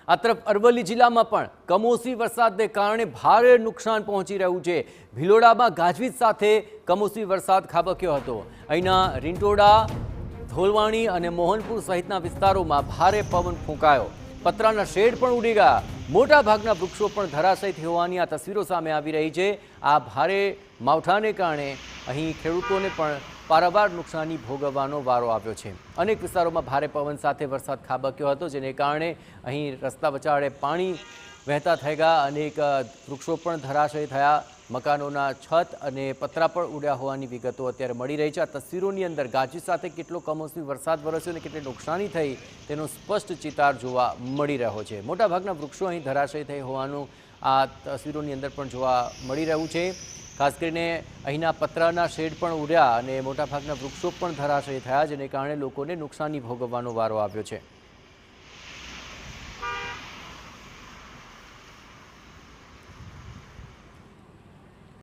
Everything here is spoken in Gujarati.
આ તરફ અરવલ્લી જિલ્લામાં પણ કમોસમી વરસાદને કારણે ભારે નુકસાન પહોંચી રહ્યું છે। ભિલોડામાં ગાજવીજ સાથે કમોસમી વરસાદ ખાબક્યો હતો। અહીંના રીંટોડા, ધોલવાણી અને મોહનપુર સહિતના વિસ્તારોમાં ભારે પવન ફૂંકાયો। પતરાના શેડ પણ ઉડી ગયા। મોટાભાગના વૃક્ષો પણ ધરાશયી હોવાની આ તસવીરો સામે આવી રહી છે। આ ભારે માવઠાને કારણે અહીં ખેડૂતોને પણ પારાવાર નુકસાની ભોગવવાનો વારો આવ્યો છે। અનેક વિસ્તારોમાં ભારે પવન સાથે વરસાદ ખાબક્યો હતો, જેને કારણે અહીં રસ્તા વચાળે પાણી વહેતા થઈ ગયા। અનેક વૃક્ષો પણ ધરાશયી થયા। મકાનોના છત અને પતરા પણ ઉડ્યા હોવાની વિગતો અત્યારે મળી રહી છે। આ તસવીરોની અંદર ગાજવીજ સાથે કેટલો કમોસમી વરસાદ વરસ્યો અને કેટલી નુકસાની થઈ તેનો સ્પષ્ટ ચિતાર જોવા મળી રહ્યો છે। મોટાભાગના વૃક્ષો અહીં ધરાશયી થઈ હોવાનું આ તસવીરોની અંદર પણ જોવા મળી રહ્યું છે। ખાસ કરીને અહીંના પતરાના શેડ પણ ઉડ્યા અને મોટાભાગના વૃક્ષો પણ ધરાશયી થયા, જેને કારણે લોકોને નુકસાની ભોગવવાનો વારો આવ્યો છે।